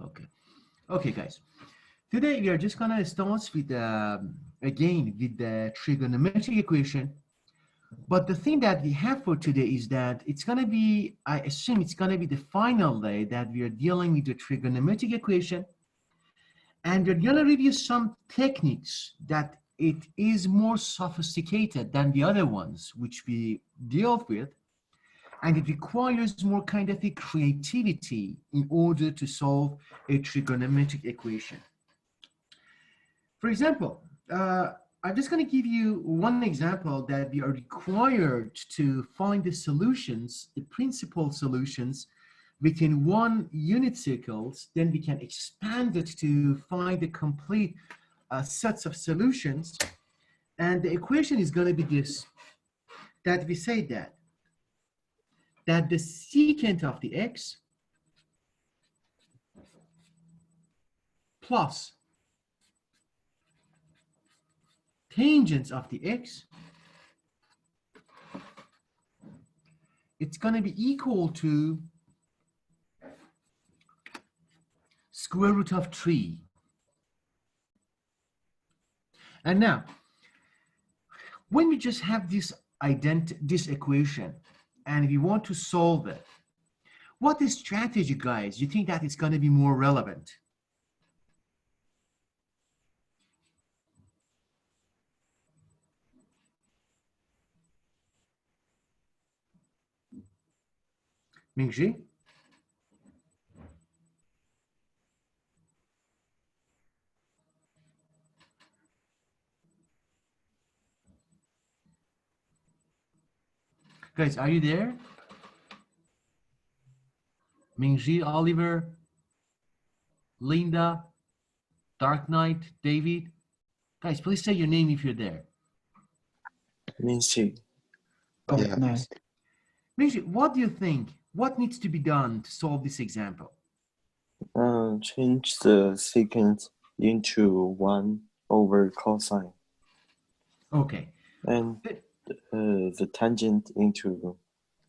Okay. Okay, guys. Today we are just gonna start with again with the trigonometric equation. But the thing that we have for today is that it's gonna be, I assume it's gonna be the final day that we are dealing with the trigonometric equation, and we're gonna review some techniques that it is more sophisticated than the other ones which we deal with, and it requires more kind of a creativity in order to solve a trigonometric equation. For example, I'm just going to give you one example that we are required to find the solutions, the principal solutions within one unit circles. Then we can expand it to find the complete sets of solutions. And the equation is going to be this, that we say that the secant of the x plus tangents of the x, it's going to be equal to square root of 3. And now, when we just have this equation and we want to solve it, what is strategy, guys? You think that it's going to be more relevant? Mingji? Guys, are you there? Mingji, Oliver, Linda, Dark Knight, David. Guys, please say your name if you're there. Mingji. Okay. Yes. Mingji, what do you think? What needs to be done to solve this example? Change the secant into 1 over cosine. Okay. And the tangent into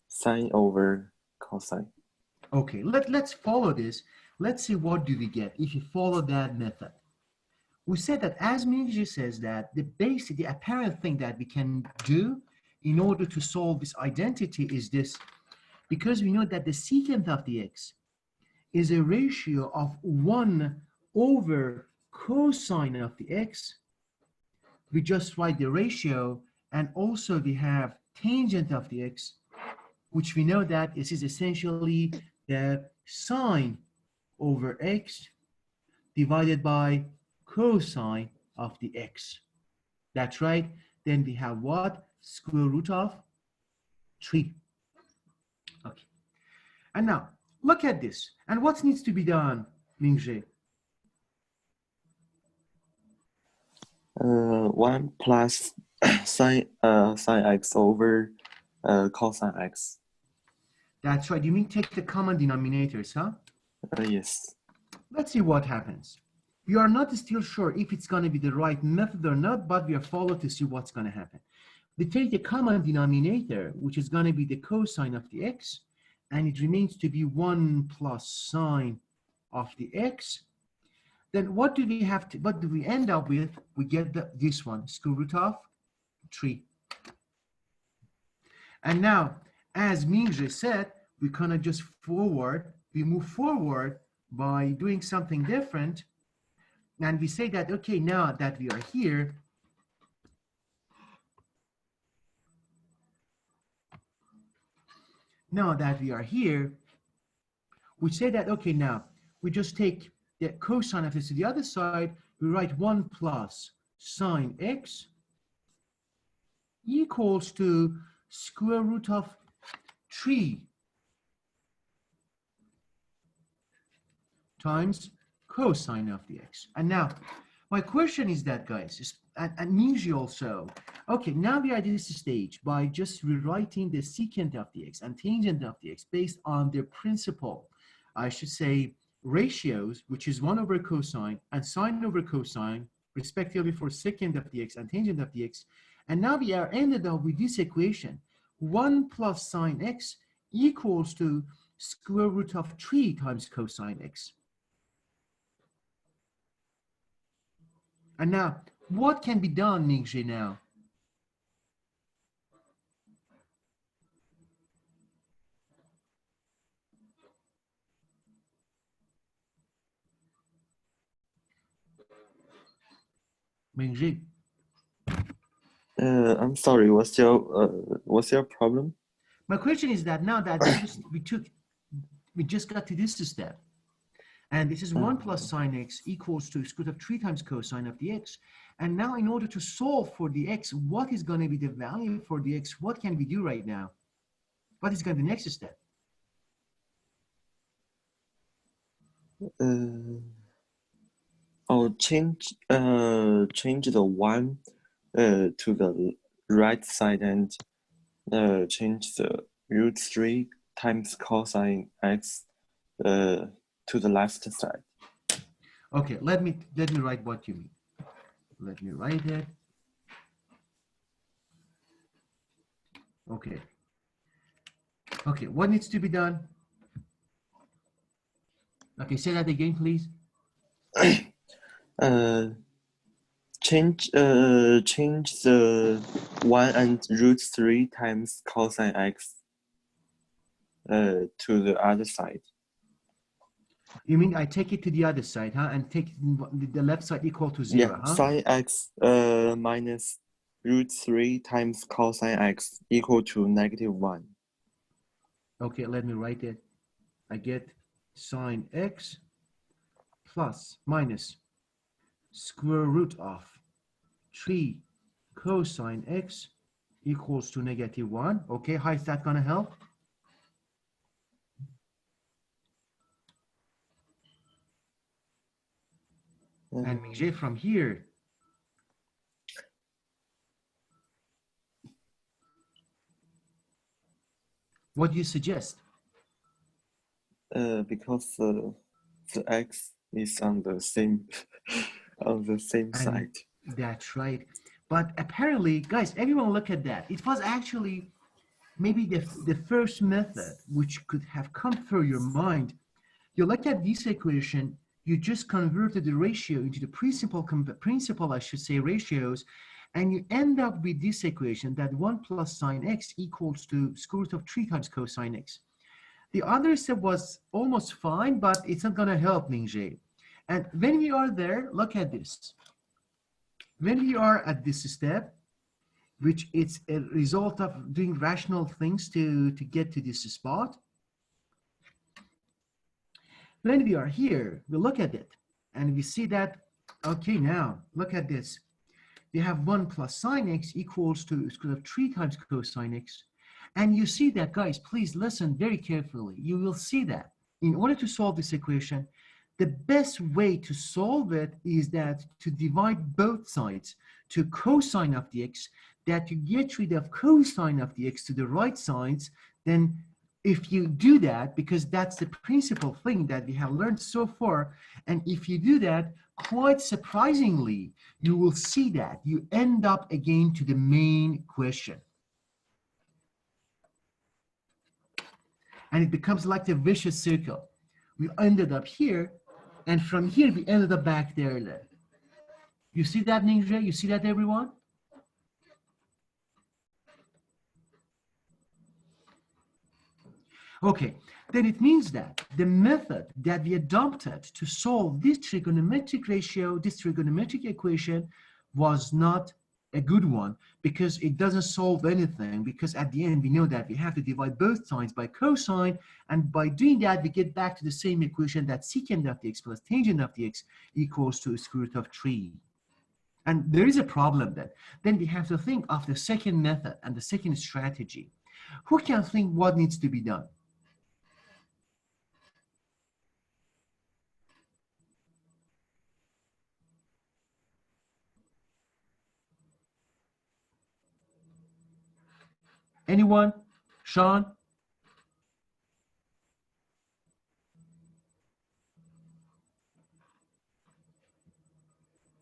sine over cosine. Okay, let's follow this. Let's see what do we get if you follow that method. We said that, as Mingji says, that the apparent thing that we can do in order to solve this identity is this, because we know that the secant of the x is a ratio of 1 over cosine of the x. We just write the ratio, and also we have tangent of the x, which we know that this is essentially the sine over x divided by cosine of the x. That's right. Then we have what? Square root of 3. Okay. And now, look at this. And what needs to be done, Mingji? 1 plus sine x over cosine x. That's right. You mean take the common denominators, huh? Yes. Let's see what happens. We are not still sure if it's going to be the right method or not, but we are followed to see what's going to happen. We take the common denominator, which is going to be the cosine of the x, and it remains to be 1 plus sine of the x. Then what do we have to, what do we end up with? We get this one, square root of 3. And now, as Mingji said, we kind of just we move forward by doing something different. And we say that, okay, now that we are here, we say that, okay, now we just take the cosine of this to the other side. We write 1 plus sine x equals to square root of 3 times cosine of the x. And now, my question is that, guys, and Mingji also, okay, now we are at this stage by just rewriting the secant of the x and tangent of the x based on their principal, I should say, ratios, which is 1 over cosine and sine over cosine, respectively, for secant of the x and tangent of the x. And now we are ended up with this equation, 1 plus sine x equals to square root of 3 times cosine x. And now, what can be done, Mingxi, now? Mingxi. I'm sorry. What's your problem? My question is that now that we just got to this step, and this is 1 plus sine x equals to square root of 3 times cosine of the x. And now in order to solve for the x, what is going to be the value for the x? What can we do right now? What is going to be the next step? I'll change the 1 to the right side and change the root 3 times cosine x to the left side. Okay, let me write what you mean. Let me write it. Okay. Okay, what needs to be done? Okay, say that again, please. Change the 1 and root 3 times cosine x to the other side. You mean I take it to the other side, huh? And take the left side equal to 0, Yeah, huh? sine x minus root 3 times cosine x equal to -1. Okay, let me write it. I get sine x plus minus square root of 3 cosine x equals to -1. Okay, how is that going to help? And Mingxi, from here, what do you suggest? Because the x is on the same side. That's right. But apparently, guys, everyone look at that. It was actually maybe the first method which could have come through your mind. You look at this equation, you just converted the ratio into the principal, I should say, ratios, and you end up with this equation that 1 plus sine x equals to square root of 3 times cosine x. The other step was almost fine, but it's not going to help, Mingxi. And when we are there, look at this. When we are at this step, which it's a result of doing rational things to get to this spot, when we are here, we look at it and we see that, okay, now look at this. We have 1 plus sine x equals to square root of 3 times cosine x. And you see that, guys, please listen very carefully. You will see that in order to solve this equation, the best way to solve it is that to divide both sides to cosine of the x, that you get rid of cosine of the x to the right sides. Then if you do that, because that's the principal thing that we have learned so far, and if you do that, quite surprisingly, you will see that you end up again to the main question. And it becomes like the vicious circle. We ended up here, and from here we ended up back there. You see that, Ninja? You see that, everyone? Okay, then it means that the method that we adopted to solve this trigonometric ratio, this trigonometric equation, was not a good one, because it doesn't solve anything, because at the end we know that we have to divide both sides by cosine, and by doing that we get back to the same equation that secant of the x plus tangent of the x equals to square root of 3. And there is a problem then. Then we have to think of the second method and the second strategy. Who can think what needs to be done? Anyone? Sean?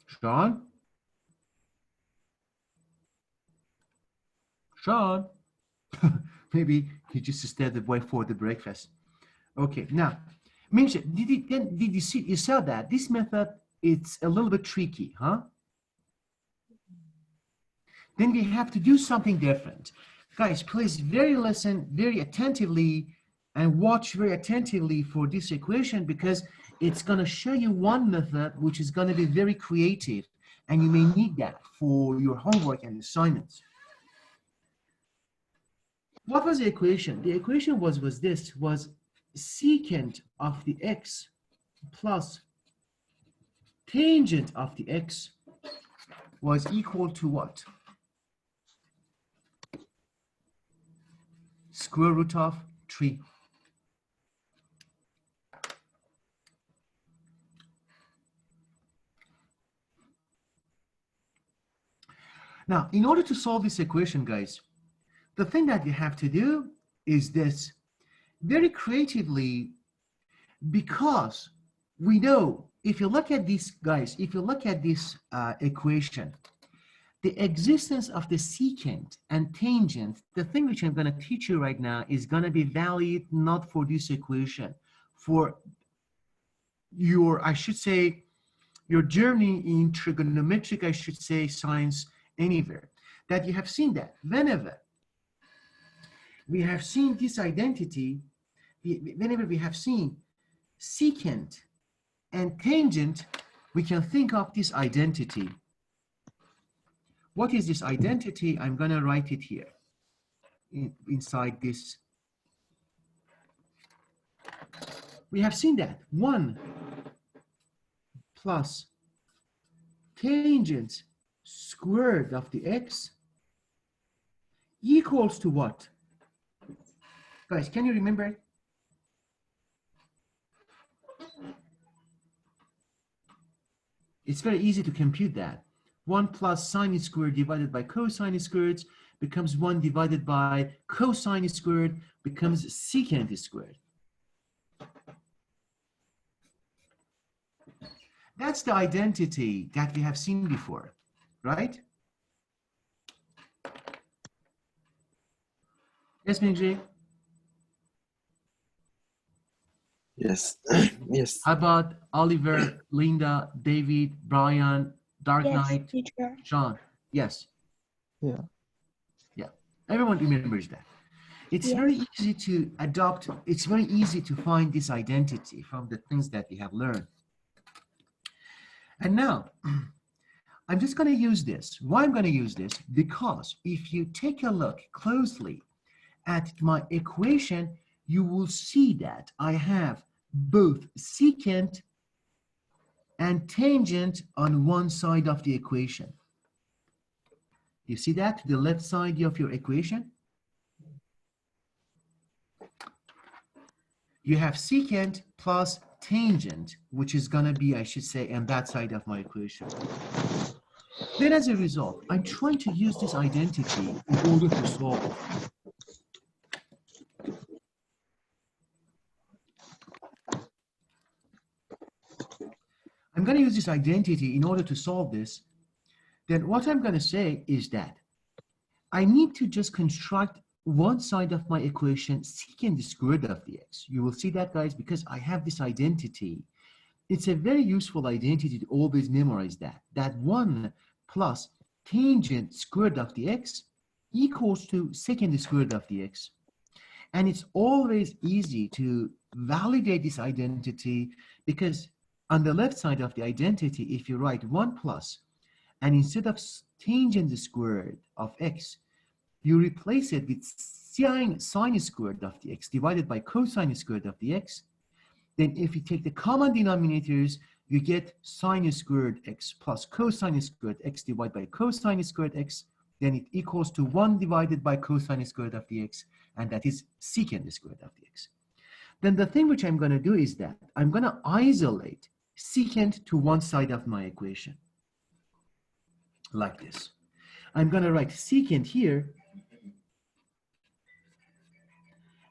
Sean? Sean? Maybe he just stayed away for the breakfast. Okay, now, Minsha, did you see that this method, it's a little bit tricky, huh? then we have to do something different. Guys, please listen very attentively and watch very attentively for this equation, because it's going to show you one method which is going to be very creative, and you may need that for your homework and assignments. What was the equation? The equation was secant of the x plus tangent of the x was equal to what? Square root of 3. Now, in order to solve this equation, guys, the thing that you have to do is this very creatively, because we know, if you look at this, guys, if you look at this equation, the existence of the secant and tangent, the thing which I'm going to teach you right now is going to be valid not for this equation, for your, I should say, your journey in trigonometric, I should say, science anywhere. That you have seen that whenever we have seen this identity, whenever we have seen secant and tangent, we can think of this identity. What is this identity? I'm going to write it here inside this. We have seen that 1 plus tangent squared of the x equals to what? Guys, can you remember? It's very easy to compute that. 1 plus sine squared divided by cosine squared becomes 1 divided by cosine squared becomes secant squared. That's the identity that we have seen before, right? Yes, Mingji? Yes. Yes. How about Oliver, Linda, David, Brian, Dark Knight, teacher. John? Yes. Yeah. Yeah. Everyone remembers that. It's Yes. very easy to adopt. It's very easy to find this identity from the things that we have learned. And now, I'm just going to use this. Why I'm going to use this? Because if you take a look closely at my equation, you will see that I have both secant and tangent on one side of the equation. You see that to the left side of your equation? You have secant plus tangent, which is going to be, I should say, on that side of my equation. Then as a result, I'm trying to use this identity in order to solve it. I'm going to use this identity in order to solve this. Then what I'm going to say is that I need to just construct one side of my equation secant squared of the x. You will see that, guys, because I have this identity. It's a very useful identity to always memorize that. That 1 plus tangent squared of the x equals to secant squared of the x. And it's always easy to validate this identity, because on the left side of the identity, if you write 1 plus, and instead of tangent squared of x, you replace it with sine squared of the x divided by cosine squared of the x, then if you take the common denominators, you get sine squared x plus cosine squared x divided by cosine squared x, then it equals to 1 divided by cosine squared of the x, and that is secant squared of the x. Then the thing which I'm going to do is that I'm going to isolate secant to one side of my equation, like this. I'm going to write secant here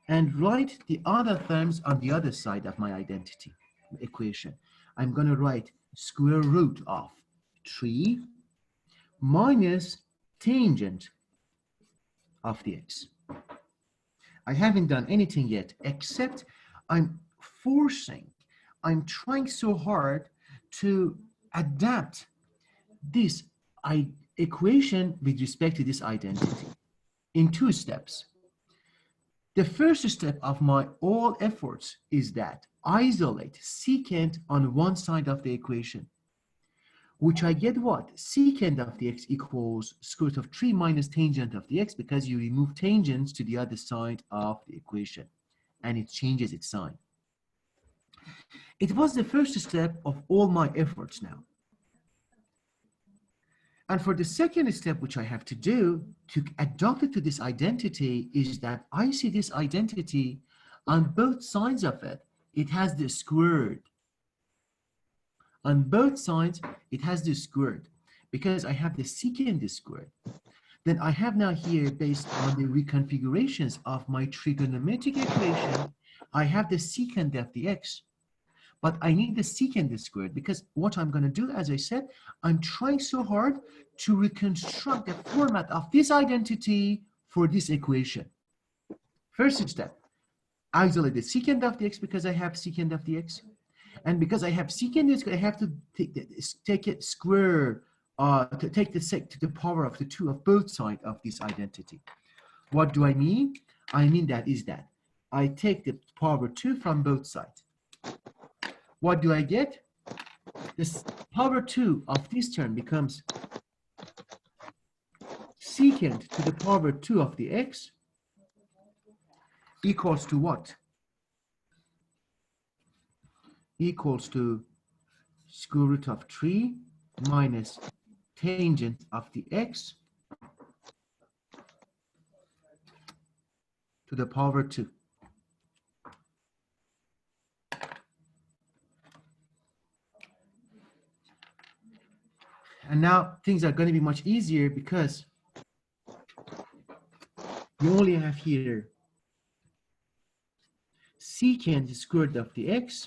and write the other terms on the other side of my identity equation. I'm going to write square root of 3 minus tangent of the x. I haven't done anything yet, except I'm trying so hard to adapt this equation with respect to this identity in 2 steps. The first step of my all efforts is that isolate secant on one side of the equation, which I get what? Secant of the x equals square root of 3 minus tangent of the x, because you remove tangents to the other side of the equation and it changes its sign. It was the first step of all my efforts now. And for the second step, which I have to do to adapt it to this identity, is that I see this identity on both sides of it. It has the squared. On both sides, it has the squared because I have the secant squared. Then I have now here, based on the reconfigurations of my trigonometric equation, I have the secant of the x. But I need the secant squared because what I'm going to do, as I said, I'm trying so hard to reconstruct the format of this identity for this equation. First step, isolate the secant of the x because I have secant of the x. And because I have secant of the x, I have to take it square, to take the sec to the power of the 2 of both sides of this identity. What do I mean? I mean that I take the power 2 from both sides. What do I get? This power 2 of this term becomes secant to the power 2 of the x equals to what? Equals to square root of 3 minus tangent of the x to the power 2. And now things are going to be much easier because you only have here secant squared of the x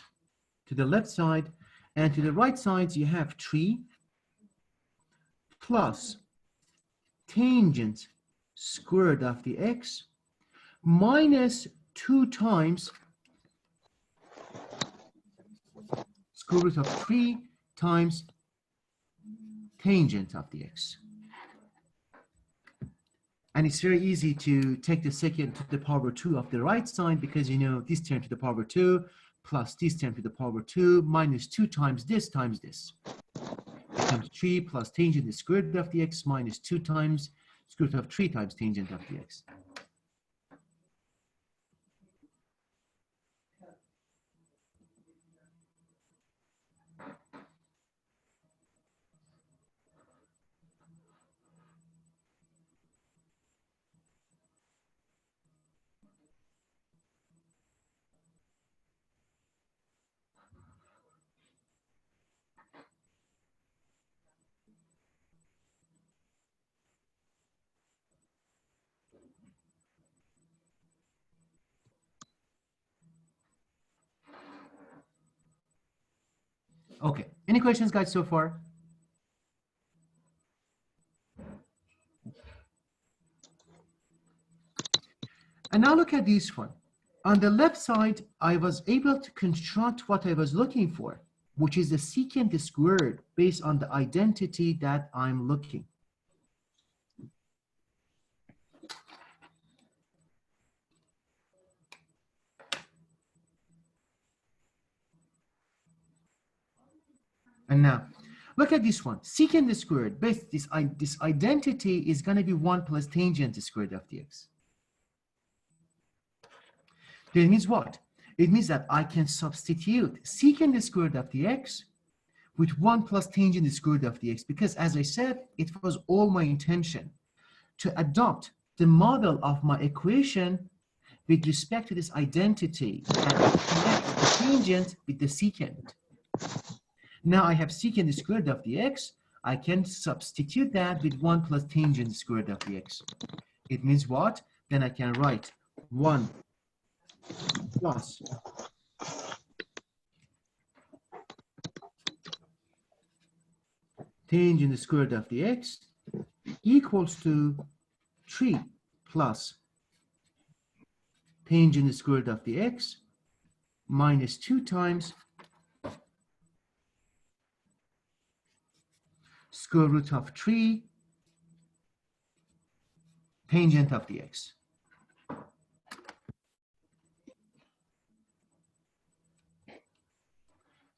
to the left side, and to the right side you have 3 plus tangent squared of the x minus 2 times square root of 3 times tangent of the x. And it's very easy to take the secant to the power 2 of the right side because you know this term to the power 2 plus this term to the power 2 minus 2 times this becomes 3 plus tangent the square root of the x minus 2 times square root of 3 times tangent of the x. Okay, any questions, guys, so far? And now look at this one. On the left side, I was able to construct what I was looking for, which is the secant squared based on the identity that I'm looking. And now, look at this one. Secant squared, based this identity is going to be 1 plus tangent squared of the x. That means what? It means that I can substitute secant squared of the x with 1 plus tangent squared of the x, because as I said, it was all my intention to adopt the model of my equation with respect to this identity that connects the tangent with the secant. Now I have secant squared of the x. I can substitute that with 1 plus tangent squared of the x. It means what? Then I can write 1 plus tangent squared of the x equals to 3 plus tangent squared of the x minus 2 times square root of 3 tangent of the x.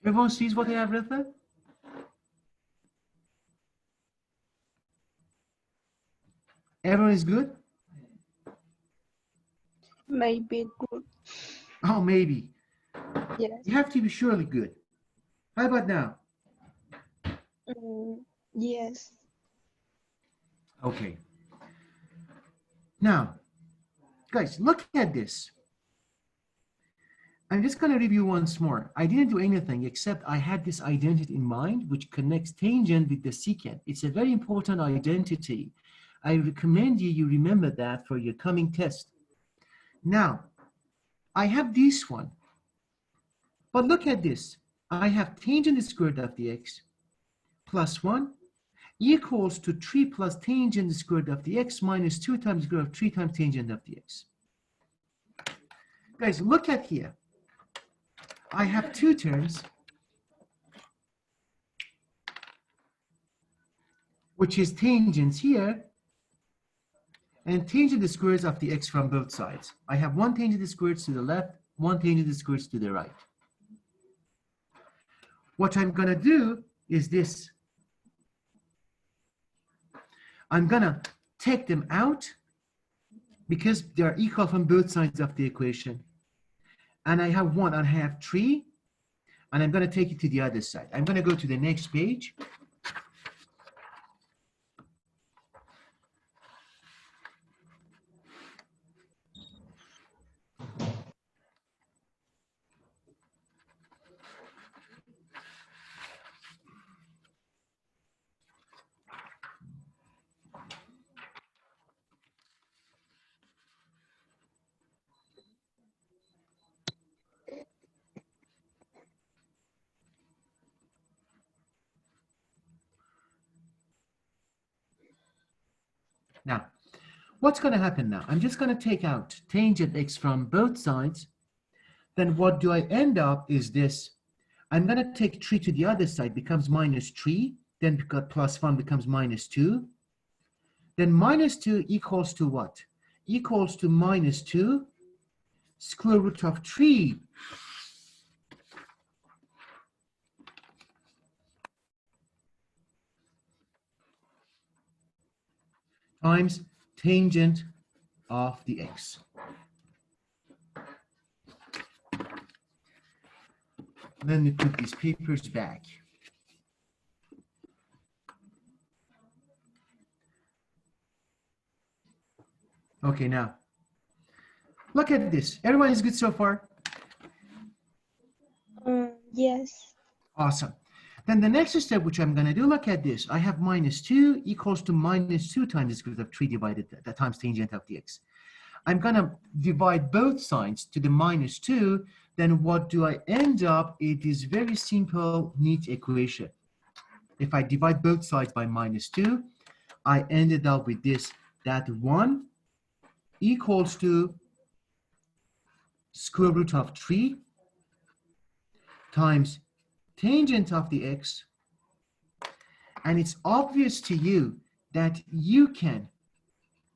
Everyone sees what I have written? Everyone is good? Maybe good. Oh, maybe. Yes. You have to be surely good. How about now? Yes. Okay. Now, guys, look at this. I'm just going to review once more. I didn't do anything except I had this identity in mind, which connects tangent with the secant. It's a very important identity. I recommend you remember that for your coming test. Now, I have this one. But look at this. I have tangent squared of the x plus 1 equals to 3 plus tangent squared of the x minus 2 times square of 3 times tangent of the x. Guys, look at here. I have two terms, which is tangents here, and tangent squares of the x from both sides. I have one tangent squared to the left, one tangent squared to the right. What I'm going to do is this. I'm going to take them out because they are equal from both sides of the equation. And I have 1 and I have 3, and I'm going to take it to the other side. I'm going to go to the next page. Now, what's going to happen now? I'm just going to take out tangent x from both sides. Then what do I end up is this. I'm going to take 3 to the other side, becomes minus 3. Then plus 1 becomes minus 2. Then minus 2 equals to what? Equals to minus 2 square root of 3 times tangent of the x. Let me put these papers back. Okay, now, look at this. Everyone is good so far? Yes. Awesome. Then the next step, which I'm going to do, look at this. I have minus 2 equals to minus 2 times the square root of 3 divided that times tangent of the x. I'm going to divide both sides to the minus 2. Then what do I end up? It is very simple, neat equation. If I divide both sides by minus 2, I ended up with this, that 1 equals to square root of 3 times tangent of the x. And it's obvious to you that you can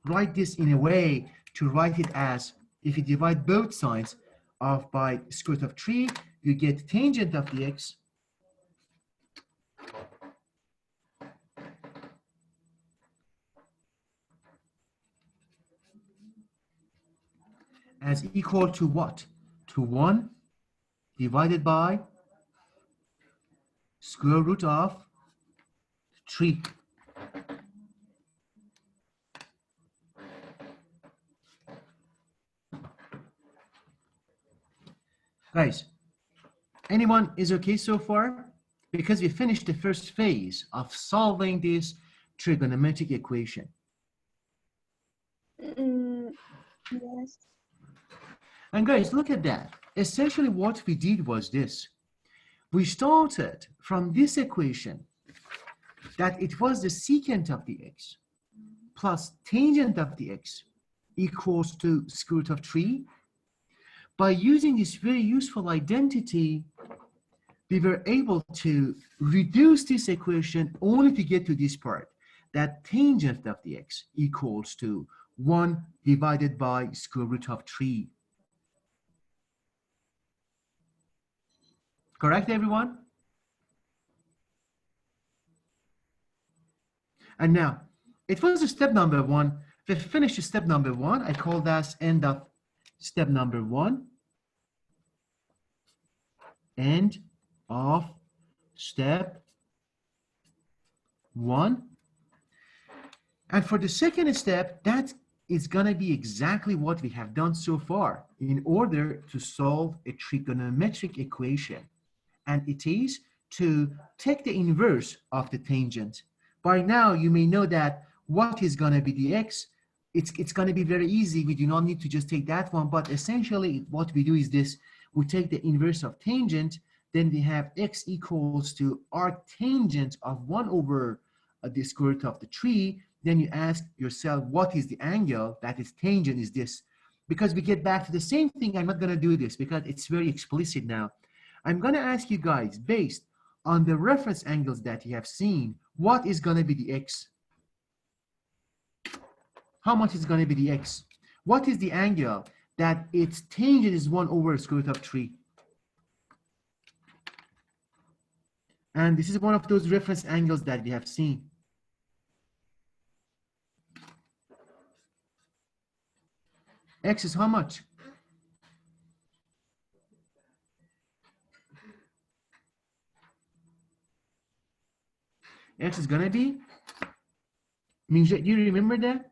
write this in a way to write it as, if you divide both sides of by square root of 3, you get tangent of the x as equal to what? To 1 divided by square root of 3. Guys, anyone is okay so far? Because we finished the first phase of solving this trigonometric equation. Yes. And guys, look at that. Essentially what we did was this. We started from this equation that it was the secant of the x plus tangent of the x equals to square root of 3. By using this very useful identity, we were able to reduce this equation only to get to this part, that tangent of the x equals to 1 divided by square root of 3. Correct, everyone? And now, it was step number 1. We finished step number 1. I call that end of step number 1. End of step 1. And for the second step, that is going to be exactly what we have done so far in order to solve a trigonometric equation. And it is to take the inverse of the tangent. By now, you may know that what is going to be the x. It's going to be very easy. We do not need to just take that one. But essentially, what we do is this. We take the inverse of tangent. Then we have x equals to arctangent of 1 over the square root of the 3. Then you ask yourself, what is the angle that is tangent is this? Because we get back to the same thing, I'm not going to do this because it's very explicit now. I'm going to ask you guys, based on the reference angles that you have seen, what is going to be the x? How much is going to be the x? What is the angle that its tangent is 1 over square root of 3? And this is one of those reference angles that we have seen. X is how much? X is gonna be, Mingje, do you remember that?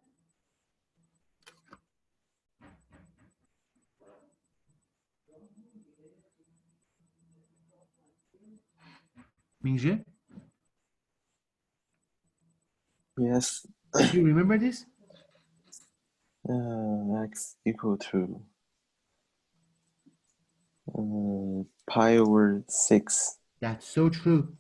Mingje, Yes. do you remember this? X equal to pi over 6. That's so true.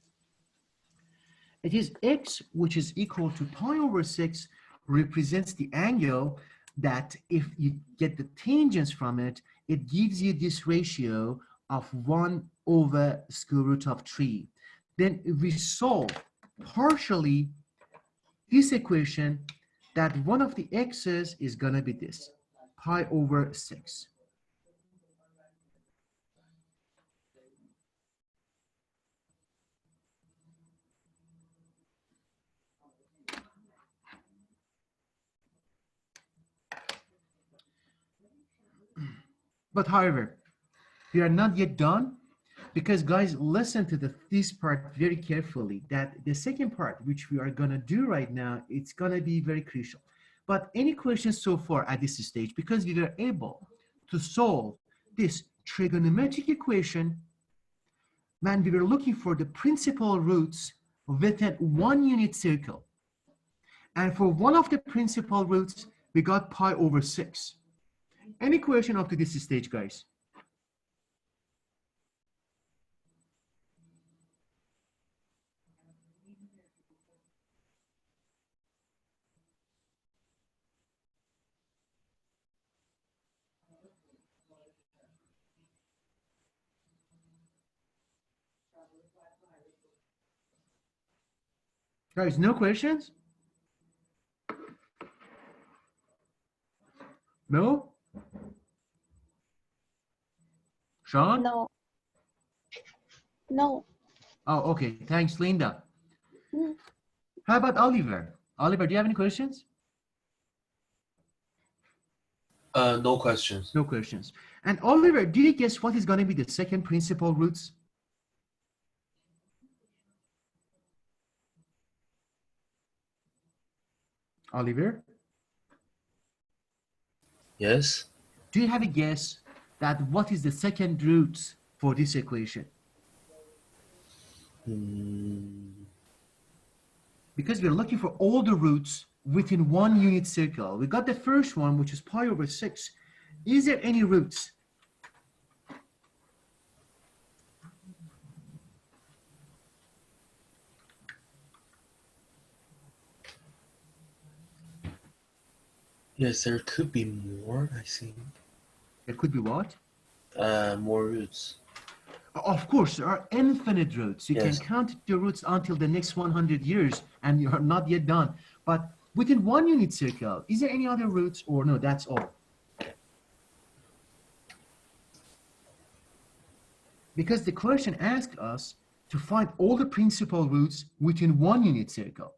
It is x, which is equal to pi over 6, represents the angle that if you get the tangents from it, it gives you this ratio of 1 over square root of 3. Then we solve partially this equation that one of the x's is going to be this, pi over 6. But however, we are not yet done because guys, listen to this part very carefully, that the second part, which we are gonna do right now, it's gonna be very crucial. But any questions so far at this stage, because we were able to solve this trigonometric equation, man, we were looking for the principal roots within 1 unit circle. And for one of the principal roots, we got pi over 6. Any question up to this stage, guys? Guys, no questions? No? Sean? No. No. Oh, okay. Thanks, Linda. Mm. How about Oliver? Oliver, do you have any questions? No questions. No questions. And Oliver, did you guess what is going to be the second principal roots? Oliver, Yes. do you have a guess that what is the second root for this equation? Because we're looking for all the roots within 1 unit circle. We got the first one, which is pi over 6. Is there any roots? Yes, there could be more, I think. There could be what? More roots. Of course, there are infinite roots. You Yes. can count the roots until the next 100 years, and you're not yet done. But Within one unit circle, is there any other roots or no, that's all? Because the question asks us to find all the principal roots within one unit circle.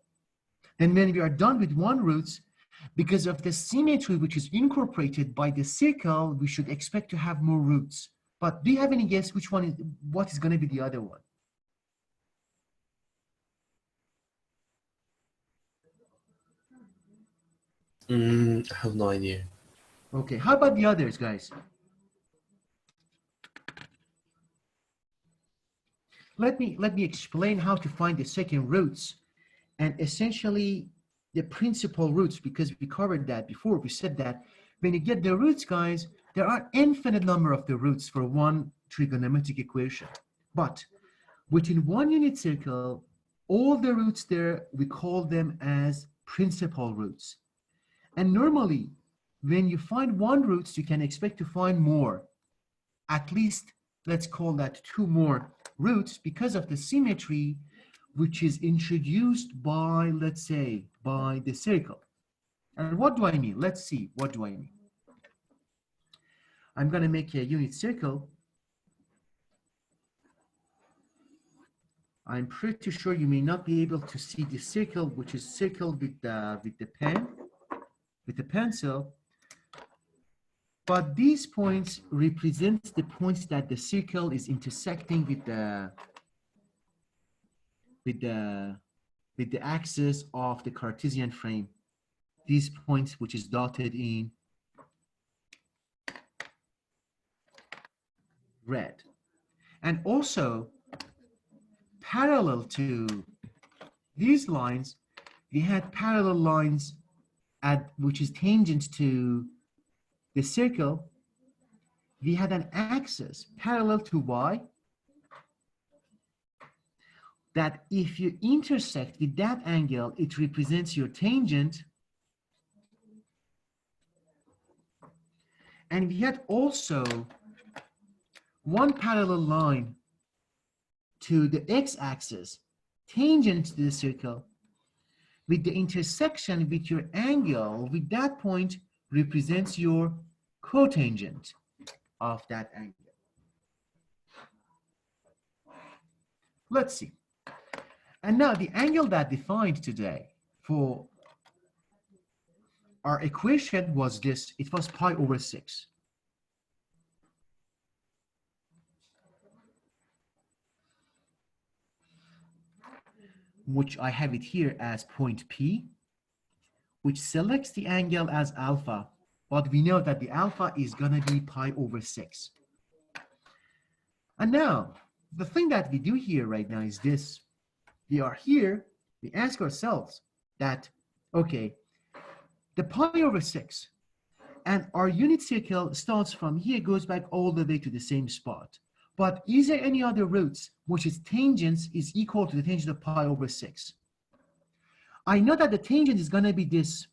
Then when we are done with one roots, because of the symmetry which is incorporated by the circle, we should expect to have more roots. But do you have any guess which one is, what is going to be the other one? I have no idea. Okay, how about the others, guys? Let me explain how to find the second roots and essentially the principal roots, because we covered that before. We said that when you get the roots, guys, there are infinite number of the roots for one trigonometric equation. But within one unit circle, all the roots there, we call them as principal roots. And normally, when you find one roots, you can expect to find more. At least, let's call that 2 more roots because of the symmetry which is introduced by, let's say, by the circle. And what do I mean? Let's see, what do I mean? I'm going to make a unit circle. I'm pretty sure you may not be able to see the circle, which is circled with the pen, with the pencil. But these points represent the points that the circle is intersecting with the axis of the Cartesian frame. These points, which is dotted in red. And also, parallel to these lines, we had parallel lines which is tangent to the circle. We had an axis parallel to y that if you intersect with that angle, it represents your tangent. And we had also one parallel line to the x-axis, tangent to the circle, with the intersection with your angle, with that point represents your cotangent of that angle. Let's see. And now the angle that defined today for our equation was this. It was pi over 6. Which I have it here as point P, which selects the angle as alpha, but we know that the alpha is going to be pi over 6. And now, the thing that we do here right now is this. We are here, we ask ourselves that, okay, the pi over 6, and our unit circle starts from here, goes back all the way to the same spot. But is there any other roots which its tangents is equal to the tangent of pi over 6? I know that the tangent is going to be this.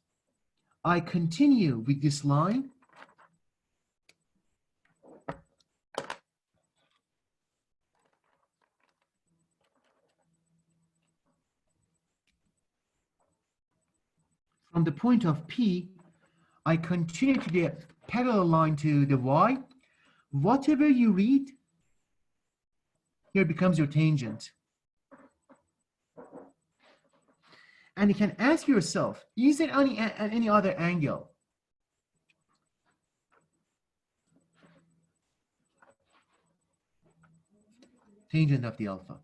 I continue with this line. From the point of P, I continue to the parallel line to the y. Whatever you read, here becomes your tangent. And you can ask yourself, is there any other angle? Tangent of the alpha.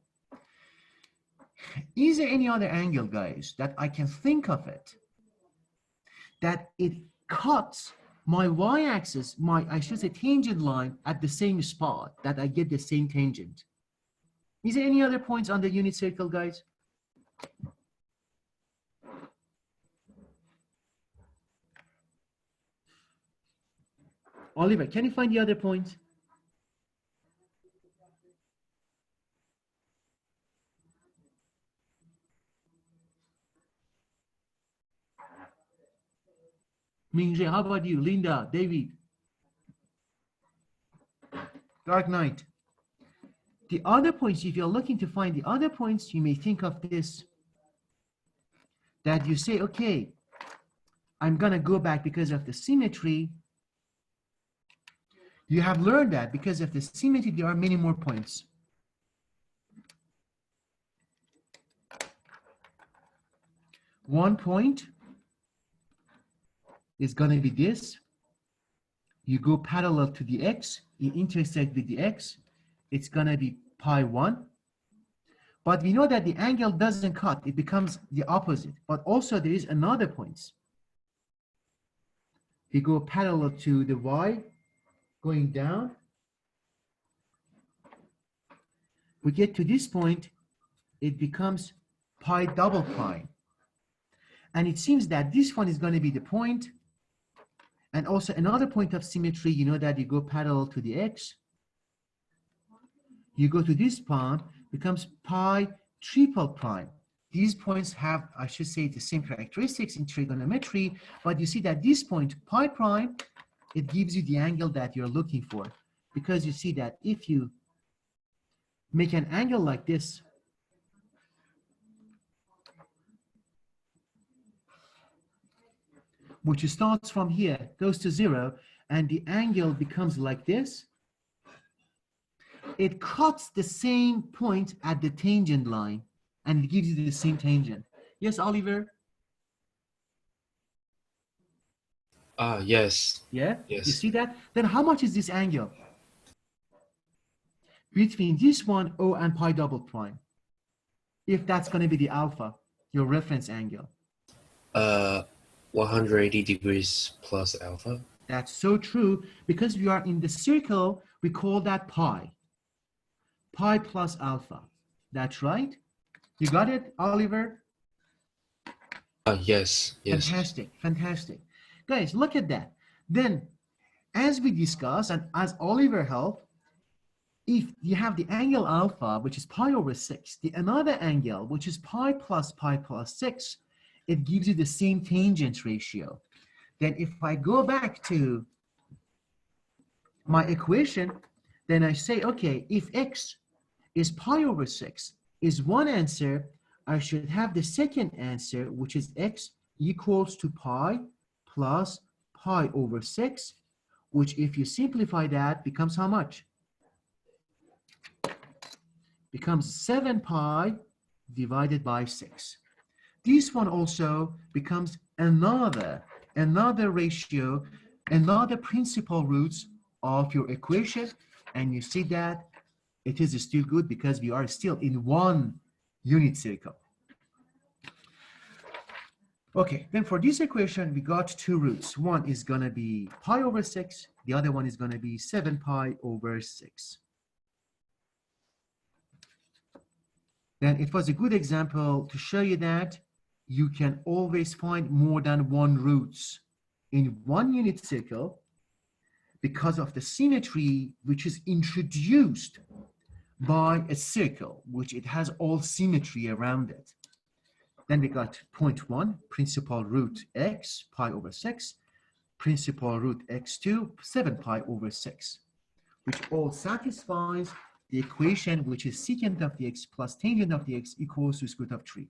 Is there any other angle, guys, that I can think of it, that it cuts my y-axis, I should say tangent line at the same spot, that I get the same tangent? Is there any other points on the unit circle, guys? Oliver, can you find the other points? Mingje, how about you? Linda, David? Dark Knight. The other points, if you're looking to find the other points, you may think of this. That you say, okay, I'm gonna go back because of the symmetry. You have learned that because of the symmetry, there are many more points. One point is gonna be this. You go parallel to the x, you intersect with the x, it's gonna be pi 1. But we know that the angle doesn't cut, it becomes the opposite. But also there is another point. We go parallel to the y, going down. We get to this point, it becomes pi double prime. And it seems that this one is going to be the point. And also another point of symmetry, you know that you go parallel to the x. You go to this point, becomes pi triple prime. These points have, I should say, the same characteristics in trigonometry, but you see that this point, pi prime, it gives you the angle that you're looking for. Because you see that if you make an angle like this, which starts from here, goes to 0, and the angle becomes like this, it cuts the same point at the tangent line, and it gives you the same tangent. Yes, Oliver? Yes. Yeah? Yes. You see that? Then how much is this angle? Between this one, O, and pi double prime. If that's going to be the alpha, your reference angle. 180 degrees plus alpha. That's so true, because we are in the circle, we call that pi. Pi plus alpha. That's right. You got it, Oliver? Yes. Yes. Fantastic, fantastic. Guys, look at that. Then, as we discussed, and as Oliver helped, if you have the angle alpha, which is pi over 6, the another angle, which is pi plus 6, it gives you the same tangent ratio. Then if I go back to my equation, then I say, okay, if x is pi over 6 is one answer, I should have the second answer, which is x equals to pi plus pi over 6, which if you simplify that becomes how much? Becomes 7 pi divided by 6. This one also becomes another ratio, another principal roots of your equation, and you see that it is still good because we are still in one unit circle. Okay, then for this equation, we got two roots. One is going to be pi over 6. The other one is going to be 7 pi over 6. Then it was a good example to show you that you can always find more than one roots in one unit circle because of the symmetry which is introduced by a circle, which it has all symmetry around it. Then we got point 1, principal root x, pi over 6, principal root x2, 7 pi over 6, which all satisfies the equation which is secant of the x plus tangent of the x equals to square root of 3.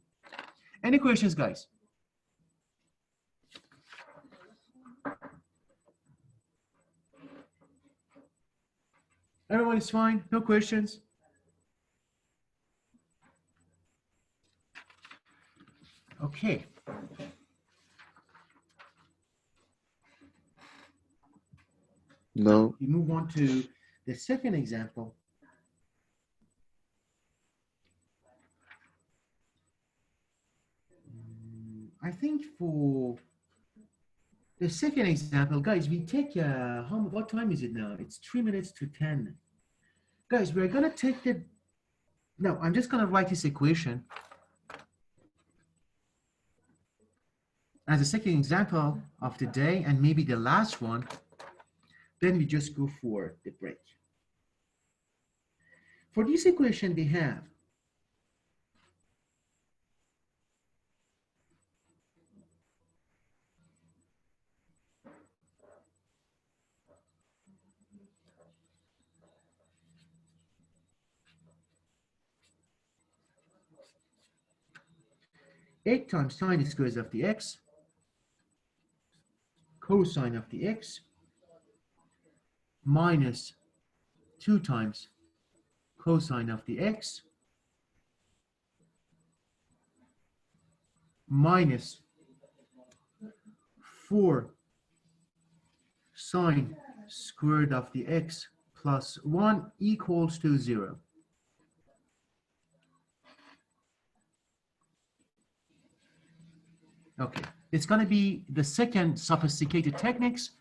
Any questions, guys? Everyone is fine? No questions? Okay. No. We move on to the second example. I think for the second example, guys, we take, what time is it now? It's 3 minutes to 10. Guys, we're gonna take the, no, I'm just gonna write this equation as a second example of the day and maybe the last one. Then we just go for the break. For this equation, we have eight times sine squares of the x cosine of the x minus 2 times cosine of the x minus 4 sine squared of the x plus 1 equals to 0. Okay, it's going to be the second sophisticated techniques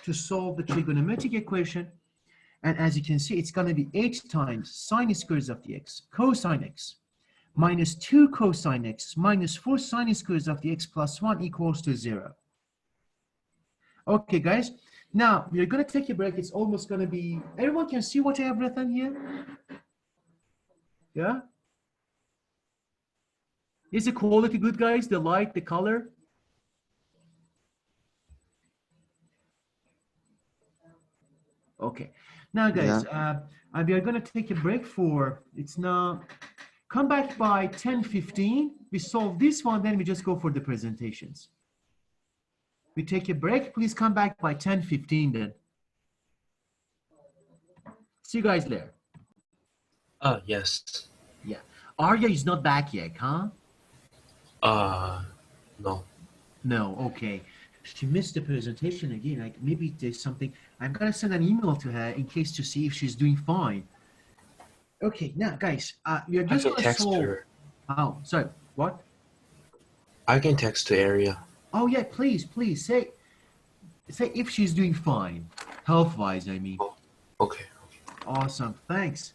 to solve the trigonometric equation. And as you can see, it's going to be 8 times sine squares of the x cosine x minus 2 cosine x minus 4 sine squares of the x plus 1 equals to 0. Okay, guys. Now, we're going to take a break. It's almost going to be... Everyone can see what I have written here? Yeah? Is the quality good, guys? The light, the color? Okay. Now, guys, we are going to take a break for... It's now... Come back by 10:15. We solve this one, then we just go for the presentations. We take a break. Please come back by 10:15 then. See you guys there. Yes. Yeah. Arya is not back yet, huh? No. No, okay. She missed the presentation again. Like maybe there's something. I'm gonna send an email to her in case to see if she's doing fine. Okay, now guys, we are I just can gonna text solve. her. Oh, sorry. What? I can text the area. Oh yeah, please say if she's doing fine, health-wise, I mean. Okay. Awesome, thanks.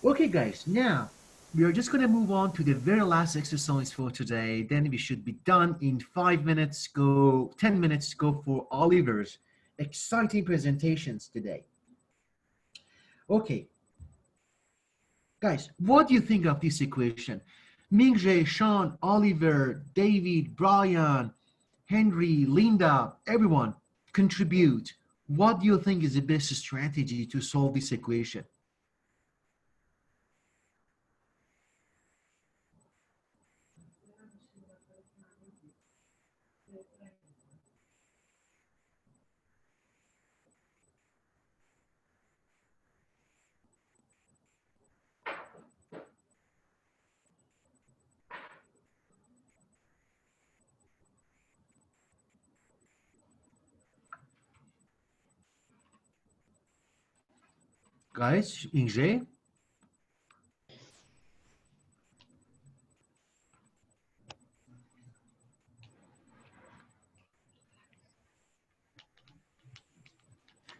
Okay, guys, now we are just going to move on to the very last exercise for today. Then we should be done in 5 minutes, 10 minutes, go for Oliver's exciting presentations today. Okay. Guys, what do you think of this equation? Mingjae, Sean, Oliver, David, Brian, Henry, Linda, everyone contribute. What do you think is the best strategy to solve this equation? Guys, Mingjae?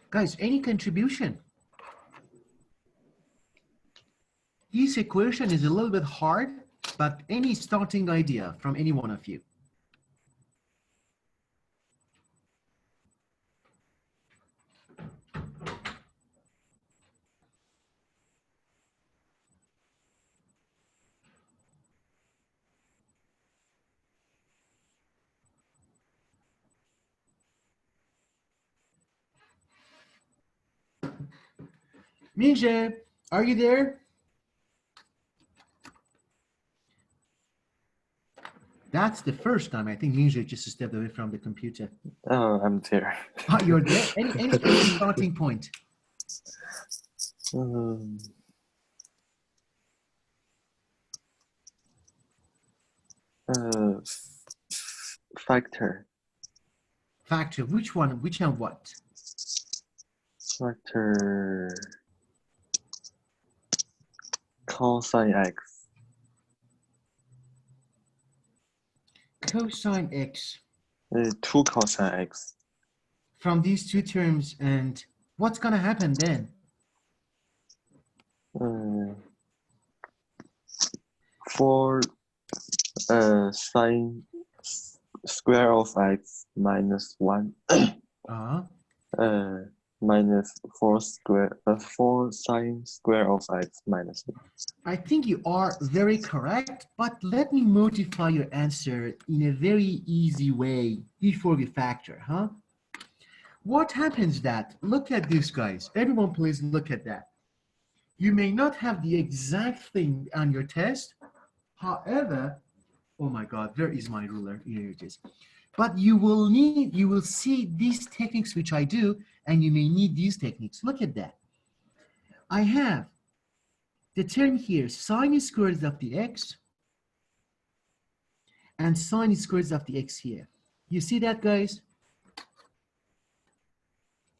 Guys, any contribution? This equation is a little bit hard, but any starting idea from any one of you? Mingjae, are you there? That's the first time I think Mingjae just stepped away from the computer. Oh, I'm there. Oh, you're there? Any starting point? Factor. Factor, which one and what? Factor cosine x. Cosine x. 2 cosine x. From these two terms, and what's gonna happen then? 4 sine square of x minus 1 minus 4 sine square of x minus 1. I think you are very correct, but let me modify your answer in a very easy way before we factor, huh? What happens that, look at this, guys. Everyone please look at that. You may not have the exact thing on your test. However, oh my God, where is my ruler? Here it is. But you will see these techniques which I do, and you may need these techniques. Look at that. I have the term here, sine squared of the x, and sine squared of the x here. You see that, guys?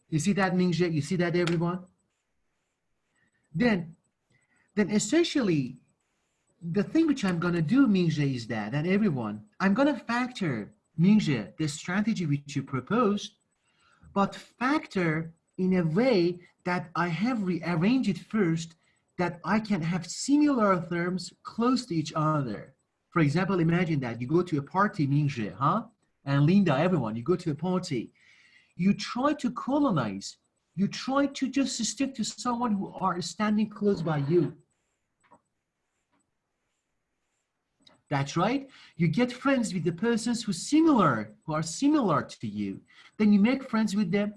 You see that, Mingje? You see that, everyone? Then essentially, the thing which I'm going to do, Mingje, is that, and everyone, I'm going to factor, Mingje, the strategy which you proposed, but factor in a way that I have rearranged it first, that I can have similar terms close to each other. For example, imagine that you go to a party, Mingje, huh? And Linda, everyone, you go to a party. You try to colonize. You try to just stick to someone who are standing close by you. That's right. You get friends with the persons who are similar to you. Then you make friends with them.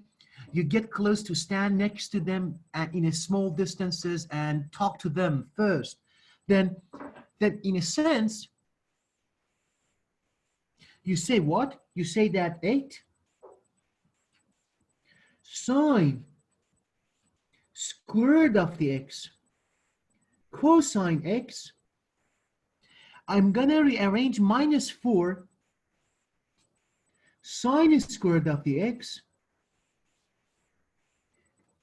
You get close to stand next to them and in a small distances and talk to them first. Then in a sense, you say what? You say that 8 sine squared of the x cosine x. I'm gonna rearrange minus 4 sine squared of the x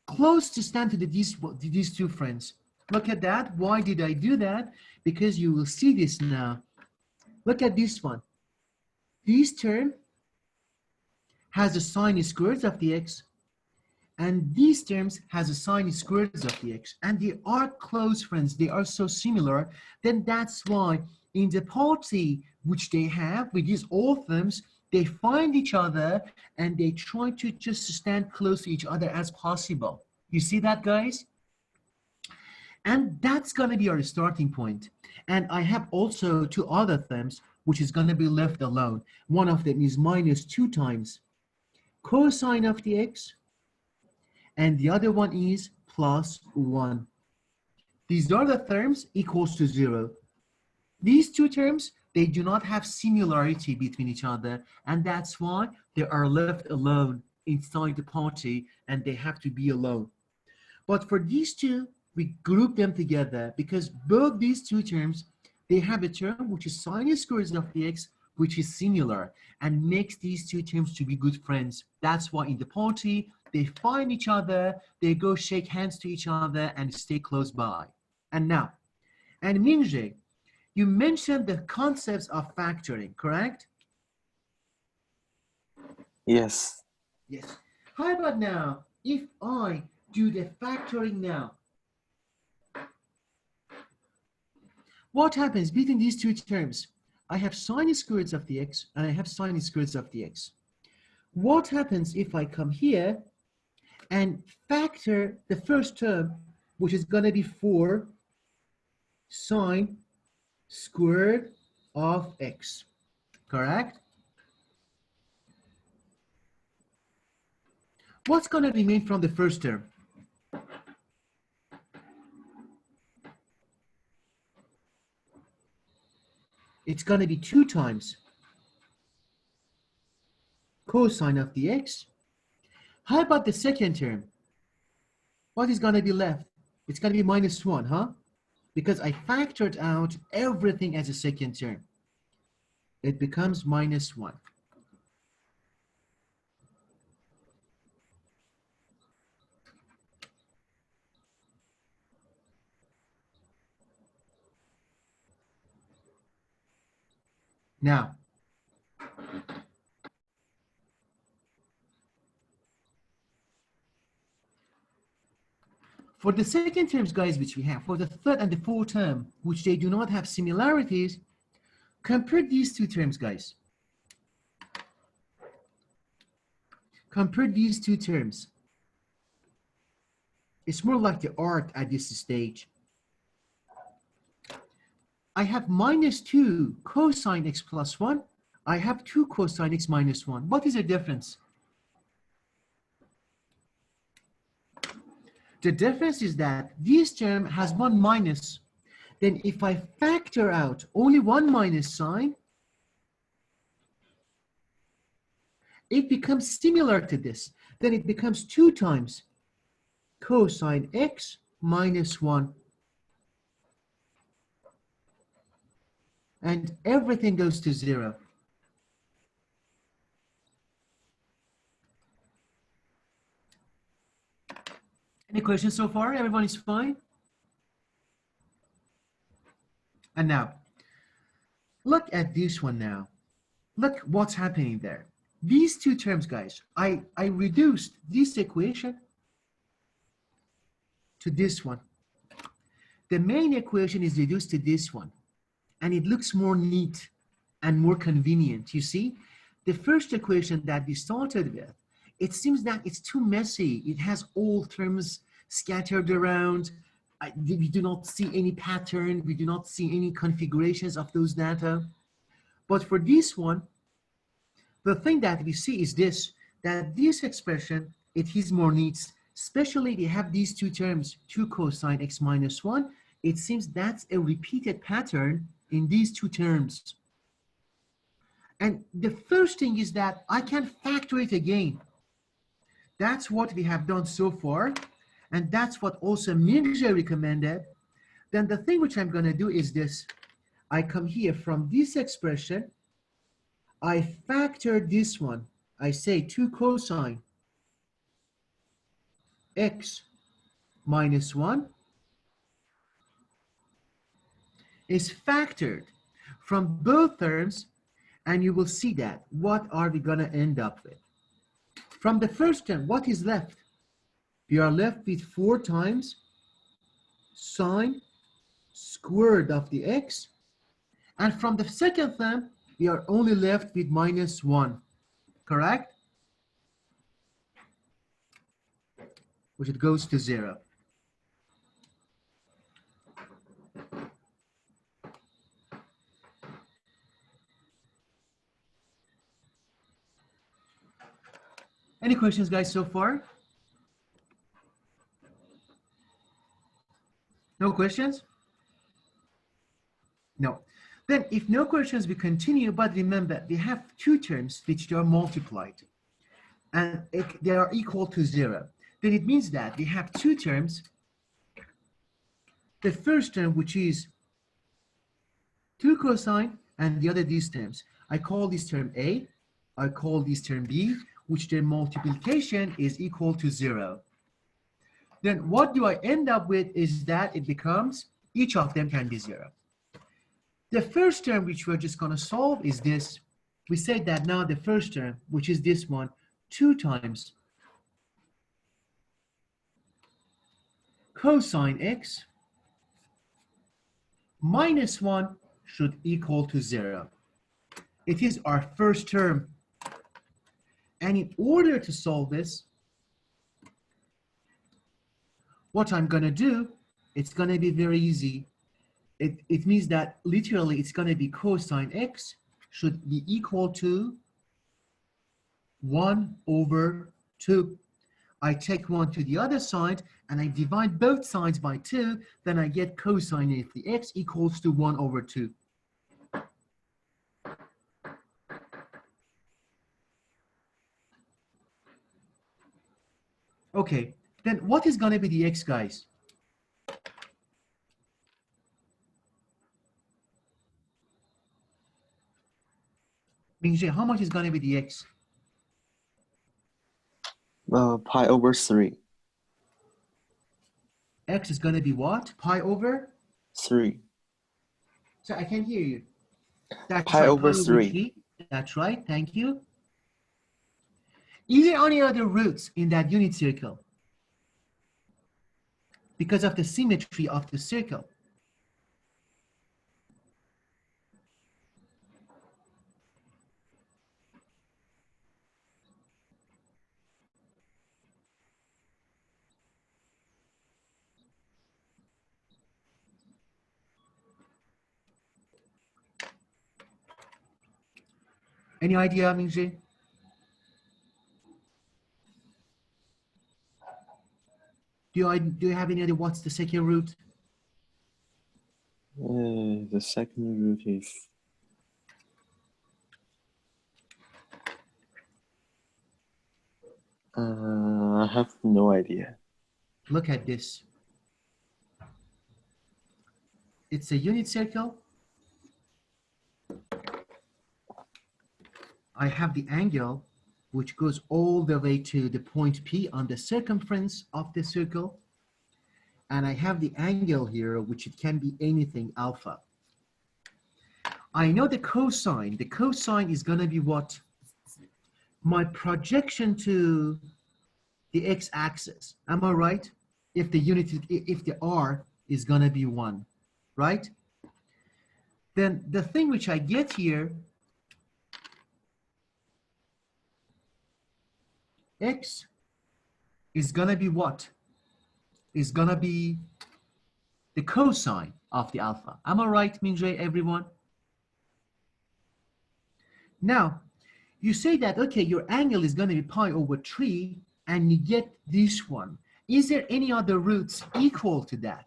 close to stand to these two friends. Look at that. Why did I do that? Because you will see this now. Look at this one. This term has a sine squared of the x, and these terms has a sine squared of the x, and they are close friends. They are so similar. Then that's why in the party which they have with these all terms, they find each other and they try to just stand close to each other as possible. You see that, guys? And that's going to be our starting point. And I have also two other terms which is going to be left alone. One of them is minus 2 times cosine of the x, and the other one is plus 1. These are the terms equals to 0. These two terms, they do not have similarity between each other, and that's why they are left alone inside the party and they have to be alone. But for these two, we group them together because both these two terms, they have a term which is sine squared of the x, which is similar and makes these two terms to be good friends. That's why in the party, they find each other, they go shake hands to each other and stay close by. And now, and Mingje, you mentioned the concepts of factoring, correct? Yes. Yes. How about now, if I do the factoring now? What happens between these two terms? I have sine squared of the x and I have sine squared of the x. What happens if I come here and factor the first term, which is going to be 4 sine squared of x, correct? What's going to remain from the first term? It's going to be 2 times cosine of the x. How about the second term? What is going to be left? It's going to be minus 1, huh? Because I factored out everything as a second term. It becomes minus 1. Now, for the second terms, guys, which we have, for the third and the fourth term, which they do not have similarities, compare these two terms, guys. Compare these two terms. It's more like the art at this stage. I have minus 2 cosine x plus 1. I have 2 cosine x minus 1. What is the difference? The difference is that this term has 1 minus. Then if I factor out only 1 minus sign, it becomes similar to this. Then it becomes 2 times cosine x minus 1. And everything goes to 0. Any questions so far? Everyone is fine? And now, look at this one now. Look what's happening there. These two terms, guys, I reduced this equation to this one. The main equation is reduced to this one, and it looks more neat and more convenient. You see, the first equation that we started with, it seems that it's too messy. It has all terms scattered around. We do not see any pattern. We do not see any configurations of those data. But for this one, the thing that we see is this, that this expression, it is more neat. Especially they have these two terms, 2 cosine x minus 1. It seems that's a repeated pattern in these two terms. And the first thing is that I can factor it again. That's what we have done so far. And that's what also Mirja recommended. Then the thing which I'm going to do is this. I come here from this expression. I factor this one. I say 2 cosine x minus 1 is factored from both terms, and you will see that. What are we going to end up with? From the first term, what is left? We are left with 4 times sine squared of the x. And from the second term, we are only left with minus 1. Correct? Which it goes to 0. Any questions, guys, so far? No questions? No. Then if no questions, we continue, but remember, we have two terms which are multiplied, and they are equal to 0. Then it means that we have two terms. The first term, which is 2 cosine, and the other these terms. I call this term A, I call this term B, which their multiplication is equal to 0. Then what do I end up with is that it becomes, each of them can be 0. The first term which we're just going to solve is this. We say that now the first term, which is this one, 2 times cosine x minus 1 should equal to 0. It is our first term. And in order to solve this, what I'm going to do, it's going to be very easy. It means that literally it's going to be cosine x should be equal to 1 over 2. I take 1 to the other side and I divide both sides by 2, then I get cosine of the x equals to 1 over 2. Okay, then what is going to be the x, guys? Mingje, how much is going to be the x? Pi over 3. X is going to be what? Pi over? 3. So I can't hear you. That's Pi right, over 3. That's right, thank you. Is there any other roots in that unit circle? Because of the symmetry of the circle. Any idea, Mingje? Do you have any idea what's the second root? The second root is I have no idea. Look at this. It's a unit circle. I have the angle which goes all the way to the point P on the circumference of the circle. And I have the angle here, which it can be anything, alpha. I know the cosine. The cosine is going to be what? My projection to the x-axis. Am I right? If the unit, if the r is going to be 1, right? Then the thing which I get here, x is going to be what? Is going to be the cosine of the alpha. Am I right, Minjay, everyone? Now, you say that, okay, your angle is going to be pi over 3, and you get this one. Is there any other roots equal to that?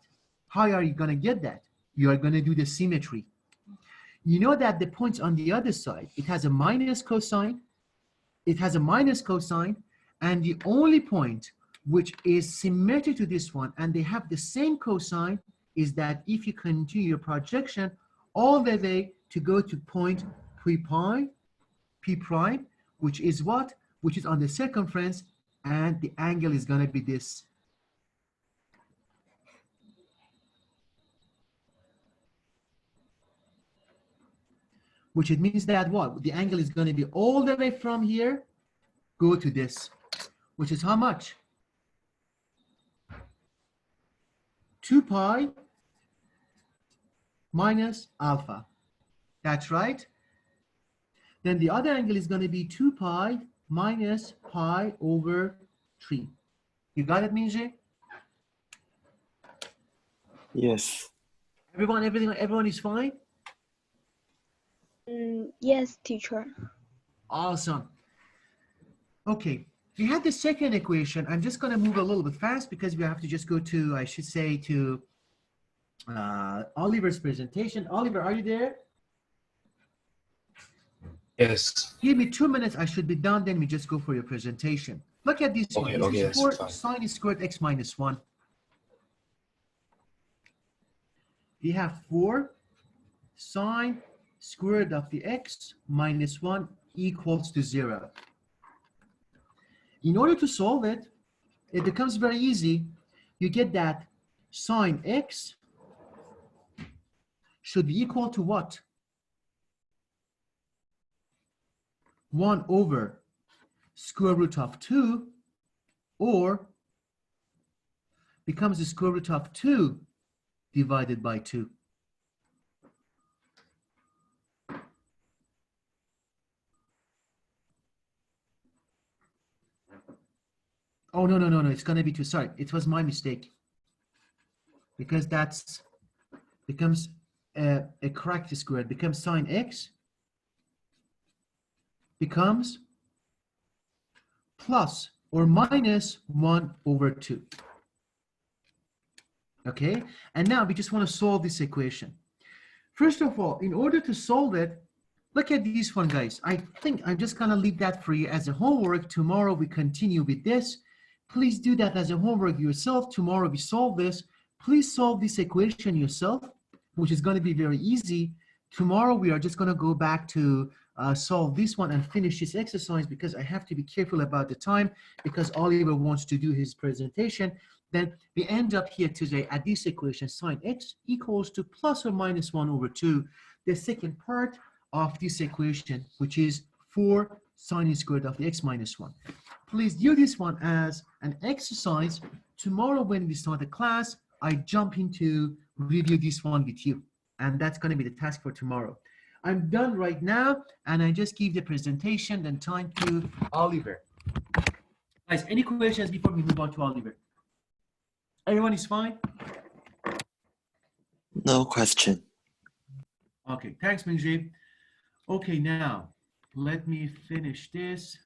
How are you going to get that? You are going to do the symmetry. You know that the points on the other side, it has a minus cosine, and the only point which is symmetric to this one, and they have the same cosine, is that if you continue your projection all the way to go to point P prime, which is what? Which is on the circumference, and the angle is going to be this. Which it means that what? The angle is going to be all the way from here, go to this, which is how much? 2 pi minus alpha. That's right. Then the other angle is going to be 2 pi minus pi over 3. You got it, Minjay? Yes. Everyone is fine? Yes, teacher. Awesome. Okay, we had the second equation. I'm just going to move a little bit fast because we have to just go to, I should say, to Oliver's presentation. Oliver, are you there? Yes. Give me 2 minutes. I should be done. Then we just go for your presentation. Look at this one. Okay, This is 4 that's sine squared x minus 1. We have 4 sine squared of the x minus 1 equals to 0. In order to solve it, it becomes very easy. You get that sine x should be equal to what? 1 over square root of 2, or becomes the square root of 2 divided by 2. Oh, no, it's going to be 2. Sorry, it was my mistake. Because that's becomes a correct square. It becomes sine x becomes plus or minus 1 over 2. Okay, and now we just want to solve this equation. First of all, in order to solve it, look at this one, guys. I think I'm just going to leave that for you as a homework. Tomorrow we continue with this. Please do that as a homework yourself. Tomorrow we solve this. Please solve this equation yourself, which is going to be very easy. Tomorrow we are just going to go back to solve this one and finish this exercise, because I have to be careful about the time, because Oliver wants to do his presentation. Then we end up here today at this equation, sine x equals to plus or minus 1 over 2. The second part of this equation, which is 4 sine squared of the x minus 1. Please do this one as an exercise. Tomorrow when we start the class, I jump into review this one with you. And that's going to be the task for tomorrow. I'm done right now, and I just give the presentation, then time to Oliver. Guys, any questions before we move on to Oliver? Everyone is fine? No question. Okay, thanks, Minjib. Okay, now let me finish this.